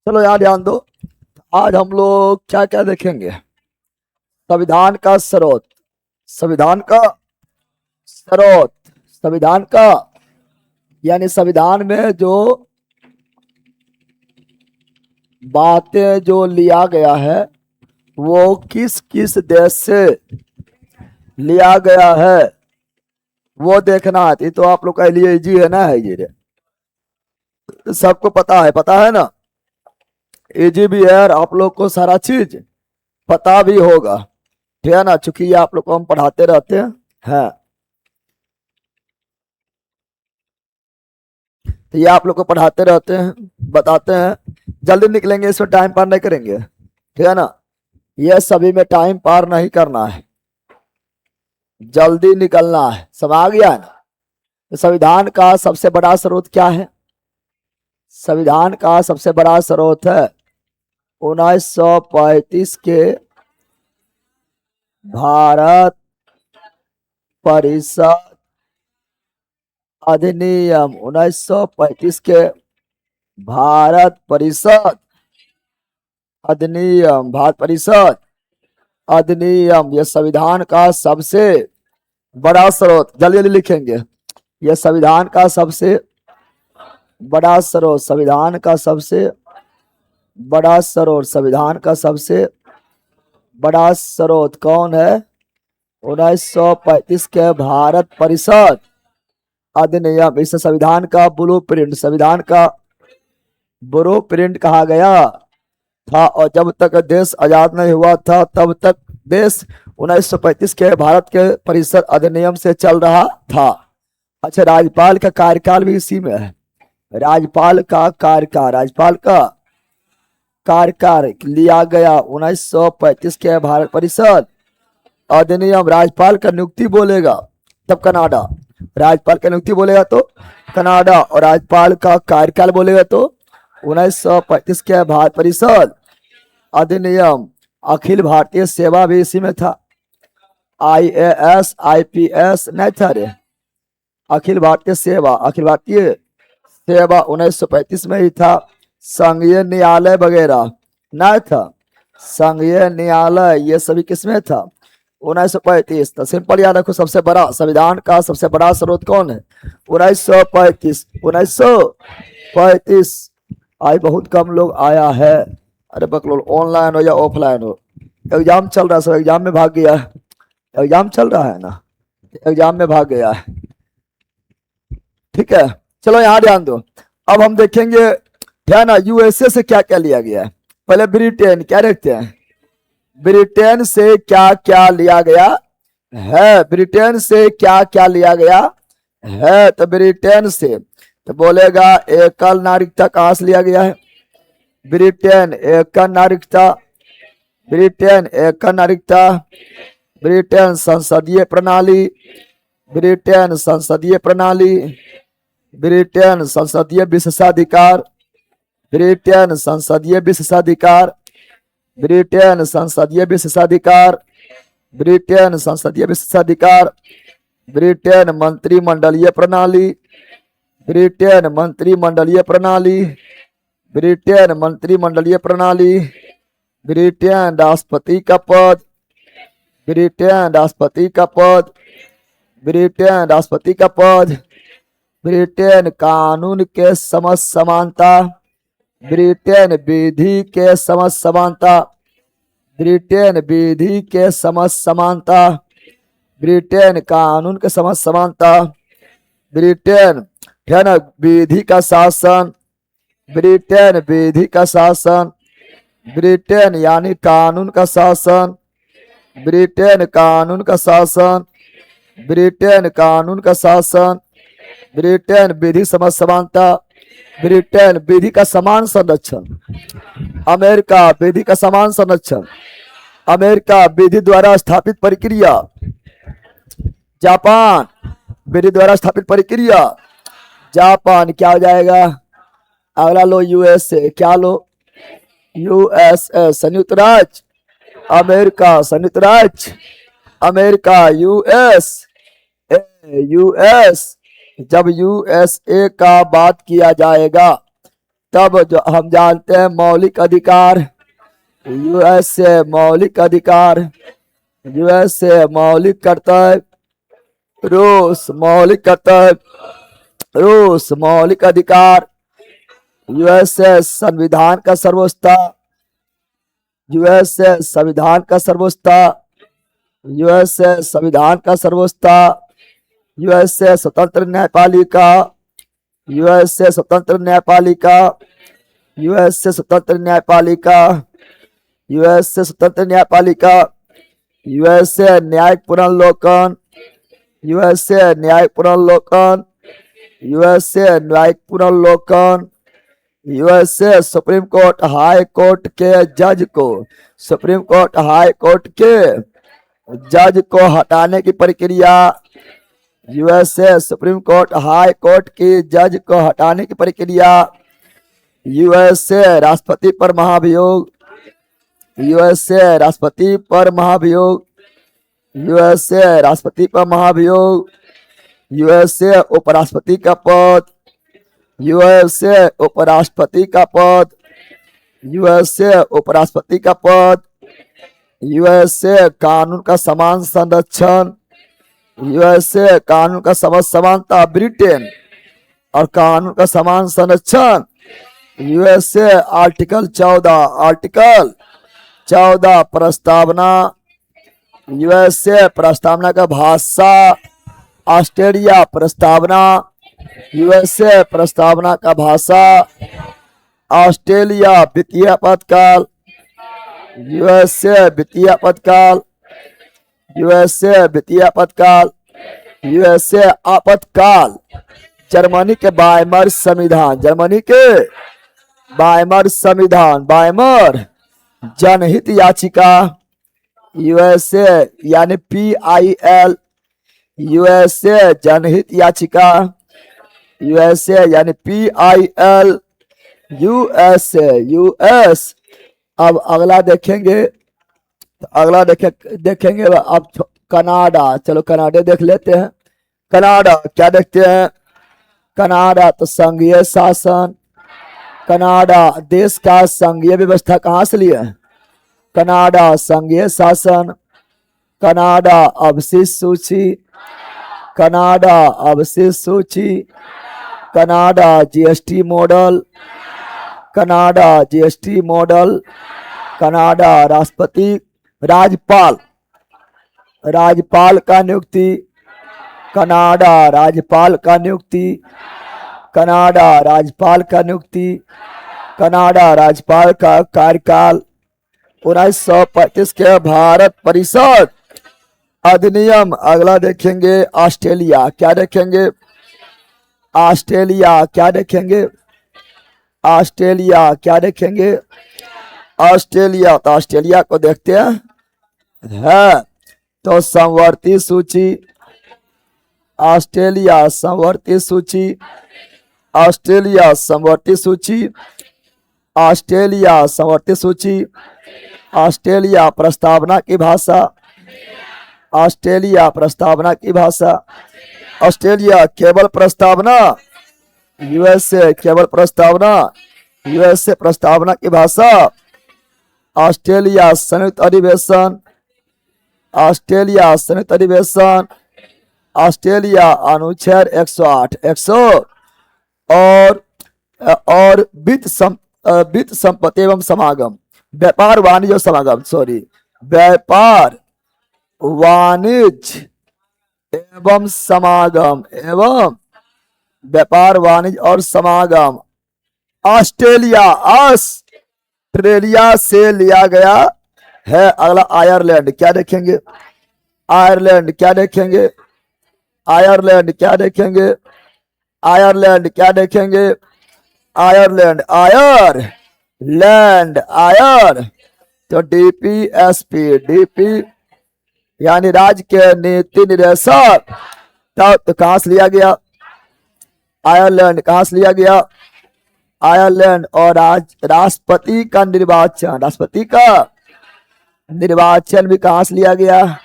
चलो यार ध्यान दो। आज हम लोग क्या क्या देखेंगे। संविधान का स्रोत। संविधान का स्रोत। संविधान का यानी संविधान में जो बातें जो लिया गया है वो किस किस देश से लिया गया है वो देखना है। ये तो आप लोग के लिए इजी है ना, है ये सबको पता है ना। इजी भी है और आप लोग को सारा चीज पता भी होगा, ठीक है ना, चूंकि ये आप लोग को हम पढ़ाते रहते हैं। तो ये आप लोग को पढ़ाते रहते हैं, बताते हैं। जल्दी निकलेंगे, इसमें टाइम पार नहीं करेंगे, ठीक है ना। ये सभी में टाइम पार नहीं करना है, जल्दी निकलना है। समझ आ गया ना। तो संविधान का सबसे बड़ा स्रोत क्या है? संविधान का सबसे बड़ा स्रोत है 1935 के भारत परिषद अधिनियम। 1935 के भारत परिषद अधिनियम। भारत परिषद अधिनियम यह संविधान का सबसे बड़ा स्रोत। जल्दी जल्दी लिखेंगे। यह संविधान का सबसे बड़ा स्रोत। संविधान का सबसे बड़ा स्रोत। संविधान का सबसे बड़ा स्रोत कौन है? 1935 के भारत परिषद अधिनियम। इसे संविधान का ब्लूप्रिंट, संविधान का ब्लूप्रिंट कहा गया था। और जब तक देश आजाद नहीं हुआ था तब तक देश 1935 के भारत के परिषद अधिनियम से चल रहा था। अच्छा, राज्यपाल का कार्यकाल भी इसी में है। राज्यपाल का कार्यकाल लिया गया 1935 के भारत परिषद अधिनियम। राज्यपाल का नियुक्ति बोलेगा तब कनाडा, राज्यपाल का नियुक्ति बोलेगा तो कनाडा, और राज्यपाल का कार्यकाल बोलेगा तो 1935 के भारत परिषद अधिनियम। अखिल भारतीय सेवा भी इसी में था। IAS IPS नहीं था रे। अखिल भारतीय सेवा 1935 में ही था। संघीय न्यायालय वगैरह नहीं था। संघीय न्यायालय ये सभी किसमें था? 1935। तो सिंपल याद रखो, सबसे बड़ा संविधान का सबसे बड़ा स्रोत कौन है? 1935। आज बहुत कम लोग आया है। अरे बकलोल, ऑनलाइन हो या ऑफलाइन हो, एग्जाम चल रहा है, सब एग्जाम में भाग गया है। एग्जाम चल रहा है ना, एग्जाम में भाग गया है। ठीक है, चलो यहाँ ध्यान दो। अब हम देखेंगे, ध्यान ना, USA से क्या क्या लिया गया है। पहले ब्रिटेन, क्या देखते हैं? ब्रिटेन से क्या क्या लिया गया है? ब्रिटेन से क्या क्या लिया गया है? तो ब्रिटेन से तो बोलेगा एकल नागरिकता कहाँ से लिया गया है? ब्रिटेन एकल नागरिकता। ब्रिटेन एकल नागरिकता। ब्रिटेन संसदीय प्रणाली। ब्रिटेन संसदीय प्रणाली। ब्रिटेन संसदीय विशेषाधिकार। ब्रिटेन संसदीय विशेषाधिकार। ब्रिटेन संसदीय विशेषाधिकार। ब्रिटेन संसदीय विशेषाधिकार। ब्रिटेन मंत्रिमंडलीय प्रणाली। ब्रिटेन मंत्रिमंडलीय प्रणाली। ब्रिटेन मंत्रिमंडलीय प्रणाली। ब्रिटेन राष्ट्रपति का पद। ब्रिटेन राष्ट्रपति का पद। ब्रिटेन राष्ट्रपति का पद। ब्रिटेन कानून के समझ समानता। ब्रिटेन विधि के समझ समानता। ब्रिटेन विधि के समझ समानता। ब्रिटेन कानून के समझ समानता। ब्रिटेन है ना विधि का शासन। ब्रिटेन विधि का शासन। ब्रिटेन यानी कानून का शासन। ब्रिटेन कानून का शासन। ब्रिटेन कानून का शासन। ब्रिटेन विधि समझ समानता। ब्रिटेन विधि का समान संरक्षण। अमेरिका विधि का समान संरक्षण। अमेरिका विधि द्वारा स्थापित प्रक्रिया। जापान विधि द्वारा स्थापित प्रक्रिया। जापान क्या हो जाएगा? अगला लो USA। क्या लो? USA संयुक्त राज्य अमेरिका। संयुक्त राज्य अमेरिका US। जब USA का बात किया जाएगा तब जो हम जानते हैं मौलिक अधिकार, यूएसए मौलिक अधिकार, यूएसए मौलिक कर्तव्य, रूस मौलिक कर्तव्य, रूस मौलिक अधिकार, यूएसए संविधान का सर्वोच्चता, यूएसए संविधान का सर्वोच्चता, यूएसए संविधान का सर्वोच्चता, यूएसए स्वतंत्र न्यायपालिका, यूएसए स्वतंत्र न्यायपालिका, यूएसए स्वतंत्र न्यायपालिका, यूएसए स्वतंत्र न्यायपालिका, यूएसए न्यायिक पुनर्लोकन, यूएसए न्यायिक पुनर्लोकन, यूएसए न्यायिक पुनर्लोकन, USA supreme court high court के जज को, सुप्रीम कोर्ट हाई कोर्ट के जज को हटाने की प्रक्रिया, USA supreme court high court की जज को हटाने की प्रक्रिया, यूएसए राष्ट्रपति पर महाभियोग, यूएसए राष्ट्रपति पर महाभियोग, यूएसए राष्ट्रपति पर महाभियोग, यूएसए उपराष्ट्रपति का पद, यूएसए उपराष्ट्रपति का पद, यूएसए उपराष्ट्रपति का पद, यूएसए कानून का समान संरक्षण, यूएसए कानून का समानता ब्रिटेन और कानून का समान संरक्षण, यूएसए आर्टिकल 14 प्रस्तावना, यूएसए प्रस्तावना का भाषा, ऑस्ट्रेलिया प्रस्तावना, यूएसए प्रस्तावना का भाषा, ऑस्ट्रेलिया वित्तीय आपातकाल, यूएसए वित्तीय आपातकाल, यूएसए वित्तीय आपातकाल, यूएसए आपातकाल, जर्मनी के वाइमर संविधान, जर्मनी के वाइमर संविधान, वाइमर जनहित याचिका, यूएसए यानी PIL, यूएसए जनहित याचिका, यूएसए यानी PIL, यूएसए यूएस। अब अगला देखेंगे, तो अगला देखेंगे अब कनाडा, चलो कनाडा देख लेते हैं। कनाडा क्या देखते हैं? कनाडा तो संघीय शासन, कनाडा देश का संघीय व्यवस्था कहाँ से लिया है? कनाडा संघीय शासन, कनाडा अवशिष्ट सूची, कनाडा अवशिष्ट सूची, Canada GST model, Canada GST model, Canada राष्ट्रपति राज्यपाल, राज्यपाल का नियुक्ति, कनाडा राज्यपाल का नियुक्ति, कनाडा राज्यपाल का नियुक्ति, कनाडा राज्यपाल का कार्यकाल 1935 के भारत परिषद अधिनियम। अगला देखेंगे ऑस्ट्रेलिया, क्या देखेंगे? ऑस्ट्रेलिया क्या देखेंगे? ऑस्ट्रेलिया क्या देखेंगे? ऑस्ट्रेलिया, तो ऑस्ट्रेलिया को देखते हैं है तो समवर्ती सूची, ऑस्ट्रेलिया समवर्ती सूची, ऑस्ट्रेलिया समवर्ती सूची, ऑस्ट्रेलिया समवर्ती सूची, ऑस्ट्रेलिया प्रस्तावना की भाषा, ऑस्ट्रेलिया प्रस्तावना की भाषा, ऑस्ट्रेलिया केवल प्रस्तावना, यूएसए केवल प्रस्तावना, यूएसए प्रस्तावना की भाषा, ऑस्ट्रेलिया संयुक्त अधिवेशन, ऑस्ट्रेलिया संयुक्त अधिवेशन, ऑस्ट्रेलिया अनुच्छेद 108 और वित्त संपत्ति एवं समागम, व्यापार वाणिज्य समागम, सॉरी, व्यापार वाणिज्य एवं समागम, एवं व्यापार वाणिज्य और समागम ऑस्ट्रेलिया से लिया गया है। अगला आयरलैंड क्या देखेंगे? आयरलैंड क्या देखेंगे? आयरलैंड क्या देखेंगे? आयरलैंड क्या देखेंगे? आयरलैंड, आयरलैंड, आयर तो डीपी यानी राज्य के नीति निदेशक, तो कहां से लिया गया? आयरलैंड कहां से लिया गया? आयरलैंड। और राष्ट्रपति का निर्वाचन, राष्ट्रपति का निर्वाचन भी कहां से लिया गया?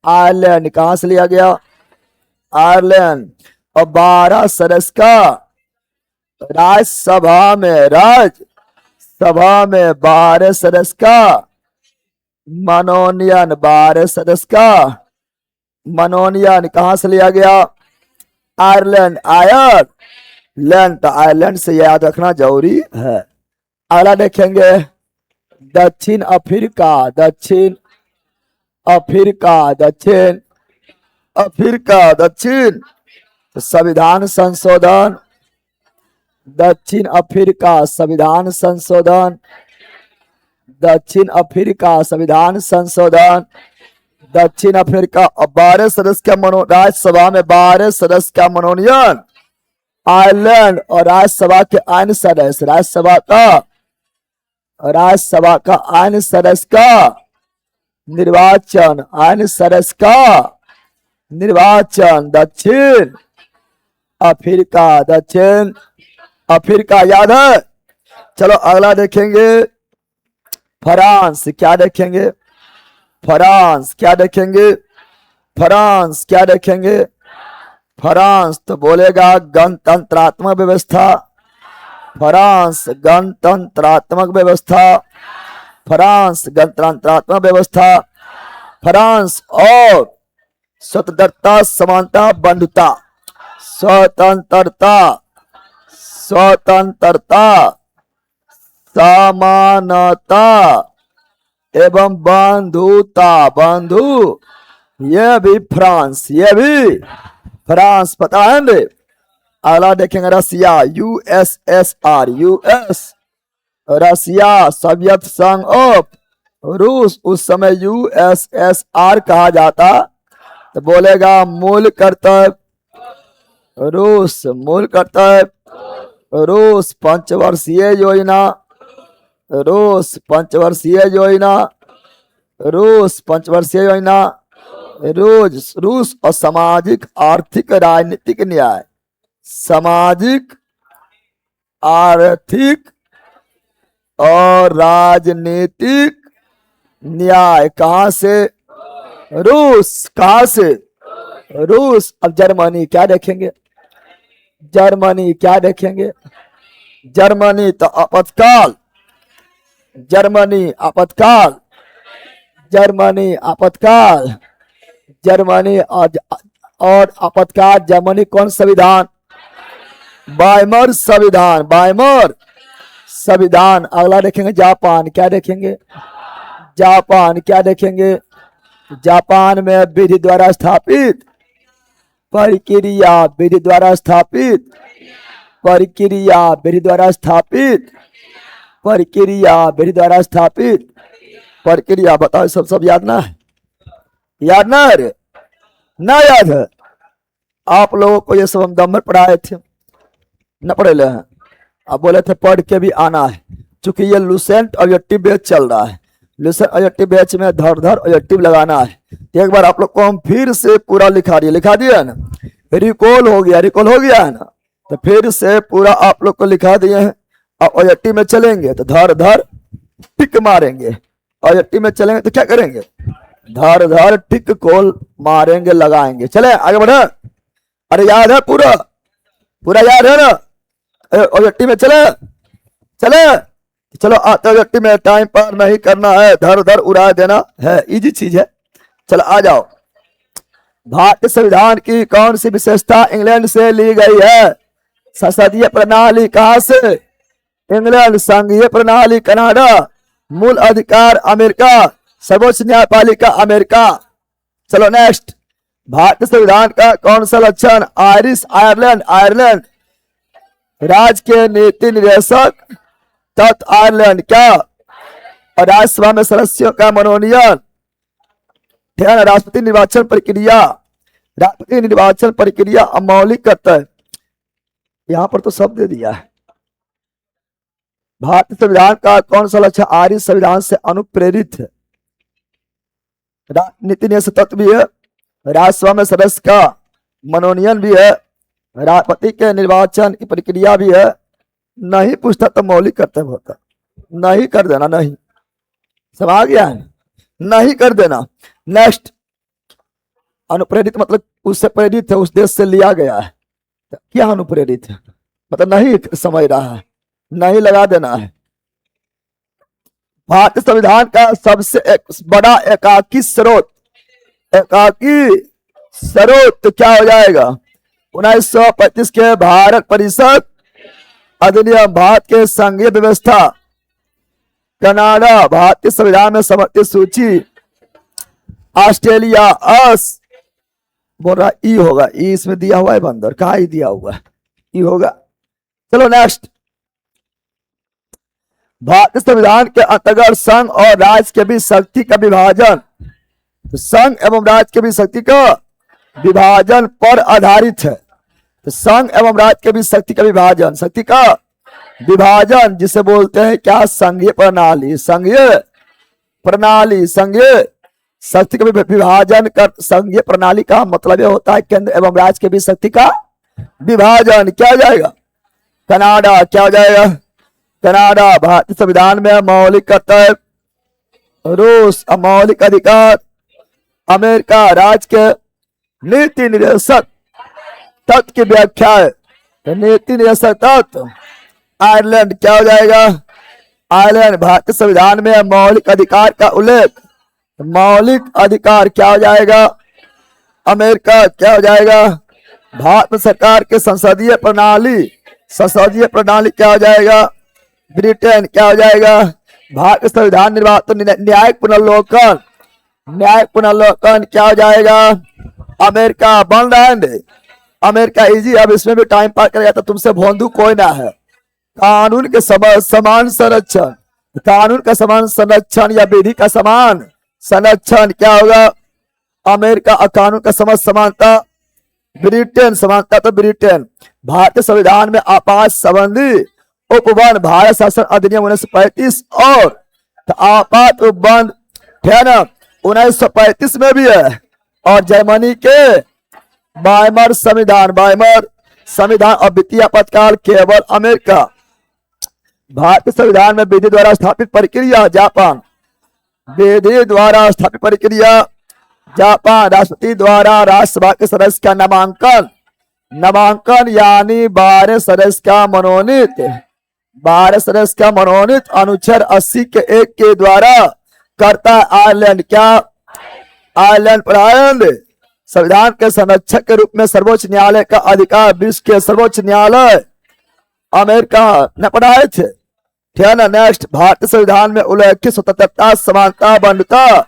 आयरलैंड कहां से लिया गया? आयरलैंड। और 12 सदस्य का राज्यसभा में, राज्यसभा में 12 सदस्य का मनोनयन, 12 सदस्य का मनोनयन कहां से लिया गया? Ireland, Ireland. तो आयरलैंड से याद रखना जरूरी है। अगला देखेंगे दक्षिण अफ्रीका, दक्षिण अफ्रीका, दक्षिण अफ्रीका, दक्षिण संविधान संशोधन, दक्षिण अफ्रीका संविधान संशोधन, दक्षिण अफ्रीका संविधान संशोधन, दक्षिण अफ्रीका। और 12 सदस्य का राज्यसभा में 12 सदस्य का मनोनयन आयरलैंड, और राज्यसभा के अन्य सदस्य, राज्यसभा का अन्य सदस्य का निर्वाचन, अन्य सदस्य का निर्वाचन दक्षिण अफ्रीका, दक्षिण अफ्रीका। याद है? चलो अगला देखेंगे फ्रांस। क्या देखेंगे? फ्रांस। क्या देखेंगे? फ्रांस। क्या देखेंगे? फ्रांस तो बोलेगा गणतंत्रात्मक व्यवस्था, फ्रांस गणतंत्रात्मक व्यवस्था, फ्रांस गणतंत्रात्मक व्यवस्था, फ्रांस। और स्वतंत्रता, समानता, बंधुता, स्वतंत्रता, स्वतंत्रता, समानता एवं बंधुता, बंधु, ये भी फ्रांस, ये भी फ्रांस। पता है ना? अगला देखेंगे रसिया, यूएसएसआर, यूएस, रसिया सोवियत संघ ऑफ रूस, उस समय यूएसएसआर कहा जाता। तो बोलेगा मूल कर्तव्य रूस, मूल कर्तव्य रूस। पंचवर्षीय योजना, रूस पंचवर्षीय योजना, रूस पंचवर्षीय योजना, रूस। और सामाजिक, आर्थिक, राजनीतिक न्याय, सामाजिक, आर्थिक और राजनीतिक न्याय कहां से? रूस। कहां से? रूस। अब जर्मनी क्या देखेंगे? जर्मनी क्या देखेंगे? जर्मनी तो आपातकाल, जर्मनी आपातकाल, जर्मनी आपातकाल, जर्मनी। और आपातकाल जर्मनी कौन संविधान? वाइमर संविधान, वाइमर संविधान। अगला देखेंगे जापान। क्या देखेंगे? जापान। क्या देखेंगे? जापान में विधि द्वारा स्थापित प्रक्रिया, विधि द्वारा स्थापित प्रक्रिया, विधि द्वारा स्थापित प्रक्रिया, विधि द्वारा स्थापित प्रक्रिया। बताओ सब याद ना है? याद ना है रे? ना याद है? आप लोगों को ये सब हम दम में पढ़ाए थे, न पढ़े ले हैं? अब बोले थे पढ़ के भी आना है, चूंकि ये लूसेंट ऑब्जेक्टिव बेच चल रहा है। लूसेंट ऑब्जेक्टिव बेच में धर ऑब्जेक्टिव लगाना है। एक बार आप लोग को हम फिर से पूरा लिखा दिया है ना, रिकॉल हो गया, रिकॉल हो गया है ना, तो फिर से पूरा आप लोग को लिखा दिए हैं। अब ऑब्जेक्टिव में चलेंगे तो धर टिक मारेंगे, ऑब्जेक्टिव में चलेंगे तो क्या करेंगे? धर टिक कोल मारेंगे, लगाएंगे। चले आगे बढ़े। अरे याद है? पूरा पूरा याद है ना? ऑब्जेक्टिव में चले चले। चलो आते ऑब्जेक्टिव में टाइम पार नहीं करना है, धर उड़ा देना है, इजी चीज है। चलो आ जाओ। भारतीय संविधान की कौन सी विशेषता इंग्लैंड से ली गई है? संसदीय प्रणाली कहां से? इंग्लैंड। संघीय प्रणाली कनाडा। मूल अधिकार अमेरिका। सर्वोच्च न्यायपालिका अमेरिका। चलो नेक्स्ट। भारतीय संविधान का कौन सा लक्षण? Irish, Ireland, Ireland. राज्य के नीति निर्देशक तत्व आयरलैंड। क्या? और राज्यसभा में सदस्यों का मनोनयन। राष्ट्रपति निर्वाचन प्रक्रिया, राष्ट्रपति निर्वाचन प्रक्रिया अमौलिक कर्तव्य। यहां पर तो सब दे दिया है। भारतीय संविधान का कौन सा लक्ष्य आर्य संविधान से अनुप्रेरित है? नीति निर्देशक तत्व भी है, राज्यसभा में सदस्य का मनोनयन भी है, राष्ट्रपति के निर्वाचन की प्रक्रिया भी है। नहीं पूछता तो मौलिक कर्तव्य होता। नहीं कर देना, नहीं समझ गया है? नहीं कर देना। नेक्स्ट। अनुप्रेरित मतलब उससे प्रेरित है, उस देश से लिया गया है। क्या अनुप्रेरित है? मतलब नहीं समझ रहा है, नहीं लगा देना है। भारतीय संविधान का सबसे बड़ा एकाकी स्रोत, एकाकी स्रोत क्या हो जाएगा? 1935 के भारत परिषद अधिनियम, भारत के संघीय व्यवस्था, कनाडा, भारतीय संविधान में समर्थित सूची, ऑस्ट्रेलिया, बोल रहा ई होगा, ई इसमें दिया हुआ है बंदर, कहा ई दिया हुआ है, ई होगा। चलो नेक्स्ट, भारतीय संविधान के अंतर्गत संघ और राज्य के बीच शक्ति का विभाजन, तो संघ एवं राज्य के बीच शक्ति का विभाजन पर आधारित है। तो संघ एवं राज्य के बीच शक्ति का विभाजन, शक्ति का विभाजन जिसे बोलते हैं क्या? संघीय प्रणाली, संघीय प्रणाली, संघीय शक्ति का विभाजन कर। संघीय प्रणाली का मतलब यह होता है केंद्र एवं राज्य के बीच शक्ति का विभाजन। क्या हो जाएगा? कनाडा, क्या हो जाएगा? कनाडा। भारतीय संविधान में मौलिक कर्तव्य, रूस मौलिक अधिकार, अमेरिका राज्य के नीति निर्देशक तत्व की व्याख्या है, तो नीति निर्देशक तत्व। आयरलैंड, क्या हो जाएगा? आयरलैंड। भारतीय संविधान में मौलिक अधिकार का उल्लेख, मौलिक अधिकार क्या हो जाएगा? अमेरिका, क्या हो जाएगा? भारत सरकार के संसदीय प्रणाली, संसदीय प्रणाली क्या हो जाएगा? ब्रिटेन, क्या हो जाएगा? भारत संविधान निर्वाचन न्यायिक पुनर्लोकन, न्यायिक पुनर्लोकन क्या हो जाएगा? अमेरिका। बन रहा है अमेरिका इजी। अब इसमें भी टाइम पास करेगा तो तुमसे भोंदू कोई ना है। कानून के समान संरक्षण, कानून का समान संरक्षण या विधि का समान संरक्षण क्या होगा? अमेरिका। कानून का समानता, ब्रिटेन। समानता तो ब्रिटेन। भारतीय संविधान में आपात संबंधी उपबंध, भारत शासन अधिनियम 1935 और तो आपात उपबंध 1935 में भी है, और जर्मनी के वाइमर संविधान, वाइमर संविधान। और वित्तीय आपातकाल केवल अमेरिका। भारतीय संविधान में विधि द्वारा स्थापित प्रक्रिया, जापान। विधि द्वारा स्थापित प्रक्रिया, जापान। राष्ट्रपति द्वारा राज्यसभा के सदस्य का नामांकन, नामांकन यानी 12 सदस्य का मनोनीत, 12 सदस्य का मनोनीत अनुच्छेद 80 के 1 के द्वारा करता है आयरलैंड। क्या? आयरलैंड। आयरलैंड संविधान के संरक्षक के रूप में सर्वोच्च न्यायालय का अधिकार, विश्व के सर्वोच्च न्यायालय अमेरिका ने पढ़ाए थे। ठीक है ना। नेक्स्ट, भारतीय संविधान में उल्लेखित स्वतंत्रता, समानता, बंधुता,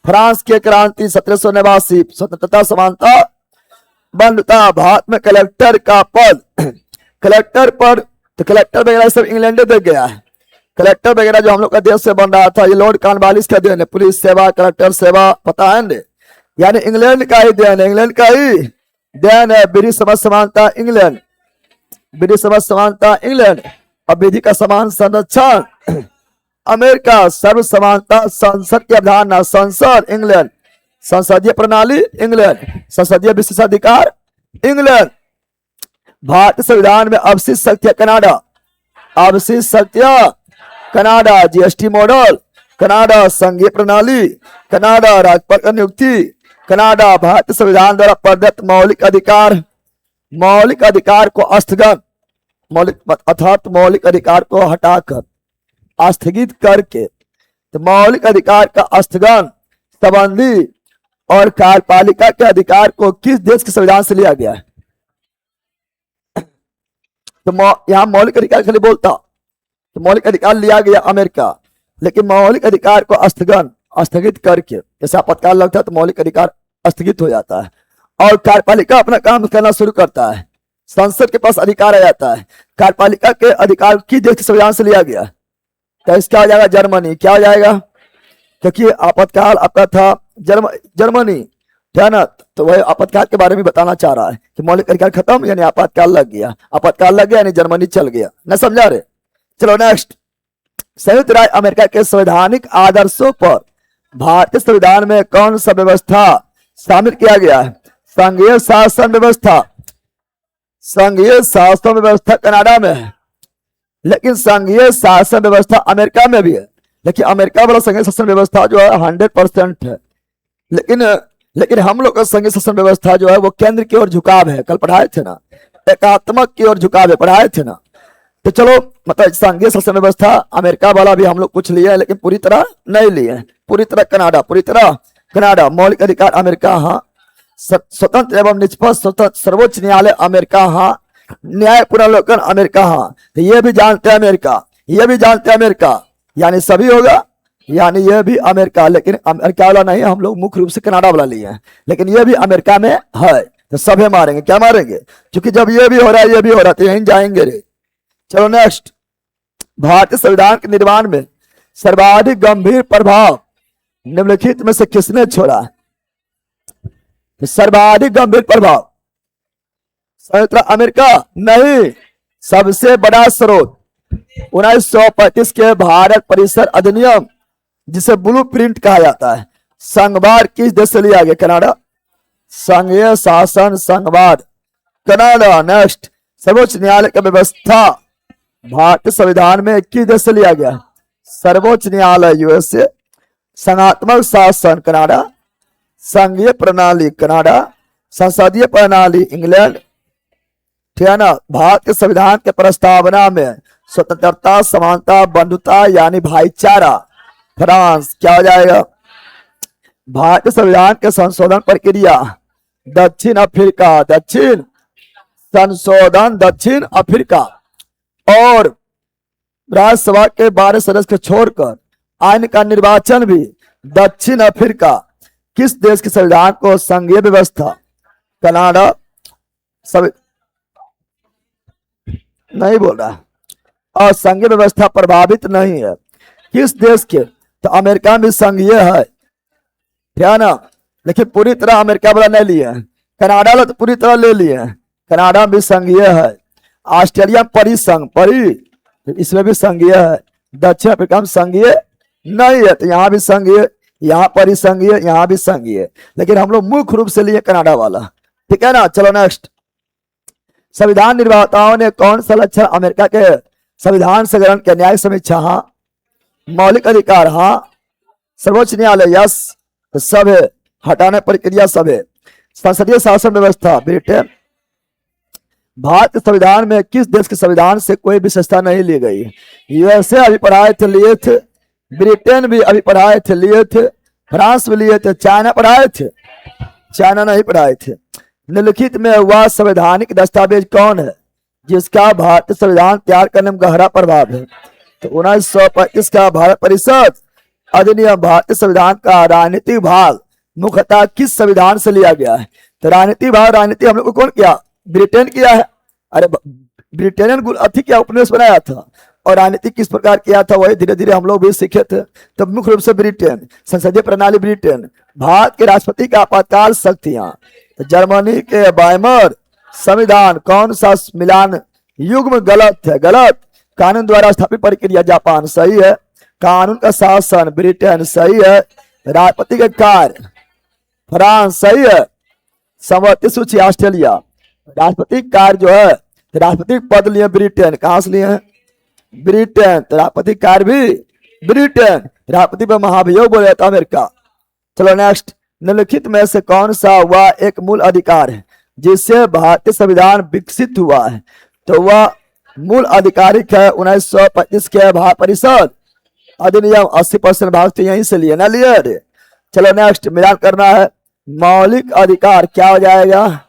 फ्रांस की क्रांति 1789, स्वतंत्रता, समानता, बंधुता। भारत में कलेक्टर का पद, कलेक्टर पर, तो कलेक्टर वगैरह सब इंग्लैंड दे गया है। कलेक्टर वगैरह जो हम लोग का देश से बन रहा था, ये लॉर्ड कॉर्नवालिस का देन है। पुलिस सेवा, कलेक्टर सेवा, पता है ना, यानी इंग्लैंड का ही देन है, इंग्लैंड का ही देन है। विधि समझ समानता इंग्लैंड, विधि समझ समानता इंग्लैंड। और विधि का समान संरक्षण अमेरिका। सर्व समानता, संसद की अवधारणा, संसद इंग्लैंड। संसदीय प्रणाली इंग्लैंड। संसदीय विशेषाधिकार इंग्लैंड। भारतीय संविधान में अवशिष्ट शक्तियां कनाडा, अवशिष्ट शक्तियां कनाडा। GST model Canada. संघीय प्रणाली कनाडा। राज्यपाल का नियुक्ति कनाडा। भारतीय संविधान द्वारा प्रदत्त मौलिक अधिकार, मौलिक अधिकार को स्थगन, मौलिक अर्थात मौलिक अधिकार को हटाकर स्थगित करके, तो मौलिक अधिकार का स्थगन संबंधी और कार्यपालिका के अधिकार को किस देश के संविधान से लिया गया है? तो यहां मौलिक अधिकार खाली बोलता, तो मौलिक अधिकार लिया गया अमेरिका, लेकिन मौलिक अधिकार को स्थगन, स्थगित करके, जैसे आपातकाल लगता है तो मौलिक अधिकार स्थगित हो जाता है और कार्यपालिका अपना काम करना शुरू करता है। संसद के पास अधिकार आ जाता है। कार्यपालिका के अधिकार किस देश के संविधान से लिया गया? तो इसका हो जाएगा जर्मनी। क्या हो जाएगा? क्योंकि आपातकाल आपका था जर्मनी, ठीक है ना। तो वह आपातकाल के बारे में बताना चाह रहा है कि मौलिक अधिकार खत्म यानी आपातकाल लग गया, आपातकाल लग गया यानी जर्मनी चल गया। न समझा रहे? चलो नेक्स्ट, संयुक्त राज्य अमेरिका के संवैधानिक आदर्शों पर भारतीय संविधान में कौन सा व्यवस्था शामिल किया गया है? संघीय शासन व्यवस्था। संघीय शासन व्यवस्था कनाडा में है, लेकिन संघीय शासन व्यवस्था अमेरिका में भी है। लेकिन अमेरिका वाला संघीय शासन व्यवस्था जो है 100% है, लेकिन हम लोग का संघीय शासन व्यवस्था जो है वो केंद्र की ओर झुकाव है। कल पढ़ाए थे ना, एकात्मक की ओर झुकावे पढ़ाए थे ना। तो चलो मतलब संघीय शासन व्यवस्था अमेरिका वाला भी हम लोग कुछ लिए हैं, लेकिन पूरी तरह नहीं लिए हैं। पूरी तरह कनाडा मौलिक अधिकार अमेरिका, हाँ। स्वतंत्र एवं निष्पक्ष स्वतंत्र सर्वोच्च न्यायालय अमेरिका, हाँ। न्याय पुनर्वलोकन अमेरिका, हाँ। तो ये भी जानते हैं अमेरिका, ये भी जानते हैं अमेरिका, यानी सभी होगा, यानी ये भी अमेरिका, लेकिन अमेरिका वाला नहीं, हम लोग मुख्य रूप से कनाडा वाला लिए हैं, लेकिन ये भी अमेरिका में है। तो सभी मारेंगे, क्या मारेंगे, क्योंकि जब ये भी हो रहा है ये भी हो रहा है तो यहीं जाएंगे रे। चलो नेक्स्ट, भारतीय संविधान के निर्माण में सर्वाधिक गंभीर प्रभाव निम्नलिखित में से किसने छोड़ा? सर्वाधिक गंभीर प्रभाव संयुक्त अमेरिका नहीं, सबसे बड़ा स्रोत 1935 के भारत परिषद अधिनियम, जिसे ब्लूप्रिंट कहा जाता है, संघवाद किस देश से लिया गया? कनाडा। संघीय शासन संघवाद कनाडा। नेक्स्ट, सर्वोच्च न्यायालय की व्यवस्था भारतीय संविधान में किस देश से लिया गया? सर्वोच्च न्यायालय यूएसए। संघात्मक शासन कनाडा। संघीय प्रणाली कनाडा। संसदीय प्रणाली इंग्लैंड, ठीक है ना। भारत के संविधान के प्रस्तावना में स्वतंत्रता, समानता, बंधुता यानी भाईचारा फ्रांस, क्या हो जाएगा? भारतीय संविधान के संशोधन प्रक्रिया दक्षिण अफ्रीका, दक्षिण संशोधन दक्षिण अफ्रीका। और राज्यसभा के 12 सदस्य को छोड़कर आइन का निर्वाचन भी दक्षिण अफ्रीका। किस देश के संविधान को संघीय व्यवस्था? कनाडा। सब नहीं बोल रहा, और संघीय व्यवस्था प्रभावित नहीं है किस देश के? तो अमेरिका में संघीय है, ठीक है ना, लेकिन पूरी तरह अमेरिका वाला नहीं लिए हैं। कनाडा वाला तो पूरी तरह ले लिए हैं, कनाडा भी संघीय है। ऑस्ट्रेलिया परिसंघ इसमें भी संघीय है। दक्षिण अफ्रीका में संघीय नहीं है, तो यहाँ भी संघीय, यहाँ परिसंघीय, यहाँ भी संघीय, लेकिन हम लोग मुख्य रूप से लिए कनाडा वाला, ठीक है ना। चलो नेक्स्ट, संविधान निर्माताओं ने कौन सा लक्षण अमेरिका के संविधान से ग्रहण किया? न्याय समीक्षा, हाँ। मौलिक अधिकार, हाँ। सर्वोच्च न्यायालय, यस। तो सब है, हटाने प्रक्रिया सब है। संसदीय शासन व्यवस्था ब्रिटेन। भारत के संविधान में किस देश के संविधान से कोई विशेषता नहीं ली गई? यूएसए अभी पढ़ाए थे, लिए थे। ब्रिटेन भी अभी पढ़ाए थे, लिए थे। फ्रांस भी लिए थे। चाइना पढ़ाए थे? चाइना नहीं पढ़ाए थे। निम्नलिखित में वह संवैधानिक दस्तावेज कौन है जिसका भारतीय संविधान तैयार करने में गहरा प्रभाव है? तो 1935 का भारत परिषद अधिनियम भारतीय संविधान का राजनीतिक भाग मुख्यतः किस संविधान से लिया गया है? तो राजनीतिक भाग, राजनीति हम लोग को कौन किया? ब्रिटेन किया है। अरे ब्रिटेनियन अति क्या उपनिवेश बनाया था, और राजनीति किस प्रकार किया था वही धीरे धीरे हम लोग भी सीखे थे। तो मुख्य रूप से ब्रिटेन। संसदीय प्रणाली ब्रिटेन। भारत के राष्ट्रपति का आपातकाल शक्तियां, तो जर्मनी के वाइमर संविधान। कौन सा मिलान युग्म गलत है? गलत। कानून द्वारा स्थापित प्रक्रिया जापान, सही है। कानून का शासन ब्रिटेन, सही है। राष्ट्रपति के कार्य फ्रांस, सही है। समवर्ती सूची ऑस्ट्रेलिया। राष्ट्रपति कार्य जो है, राष्ट्रपति पद लिए ब्रिटेन, कहां से लिए हैं? ब्रिटेन। तो राष्ट्रपति कार्य भी ब्रिटेन। राष्ट्रपति पर महाभियोग बोला जाता अमेरिका। चलो नेक्स्ट, निम्नलिखित में से कौन सा वह एक मूल अधिकार है जिससे भारतीय संविधान विकसित हुआ है? तो वह मूल आधिकारिक है 1925 के भारत परिषद अधिनियम। 80% भाग तो यहीं से लिए ना लिए रे। चलो नेक्स्ट, मिलान करना है। मौलिक अधिकार क्या हो जाएगा?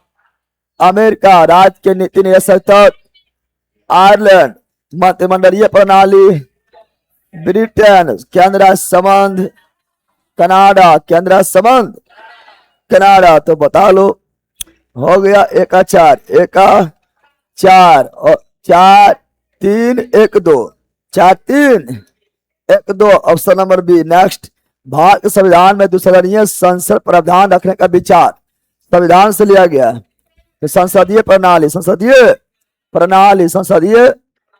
अमेरिका। राज्य के नीति निदेशक आयरलैंड। मंत्रिमंडलीय प्रणाली ब्रिटेन। केंद्र राज्य संबंध कनाडा। केंद्र राज्य संबंध कनाडा। तो बता लो, हो गया 1-4, 1-4 और 4-3-1-2, 4-3-1-2, option number B. Next, Bharat के संविधान में द्विसदनीय संसद प्रावधान रखने का विचार संविधान से लिया गया है। संसदीय प्रणाली, संसदीय प्रणाली, संसदीय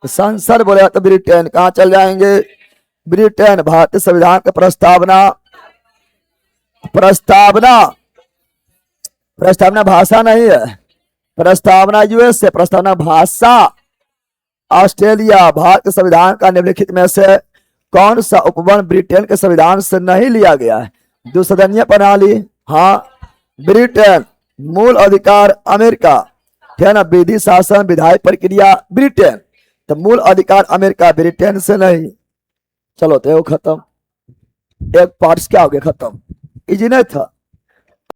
संसद बोले तो ब्रिटेन। कहां चल जाएंगे? ब्रिटेन। भारतीय संविधान का प्रस्तावना, प्रस्तावना भाषा नहीं है, प्रस्तावना यूएस से। प्रस्तावना भाषा ऑस्ट्रेलिया। भारत के संविधान का निम्नलिखित में से कौन सा उपवन ब्रिटेन के संविधान से नहीं लिया गया है? द्विसदनीय प्रणाली, हाँ। ब्रिटेन। मूल अधिकार अमेरिका। ठीक है ना। विधि शासन विधायी प्रक्रिया ब्रिटेन, तो मूल अधिकार अमेरिका, ब्रिटेन से नहीं। चलो तो खत्म, एक पार्ट्स क्या हो गया खत्म, इजी नहीं था।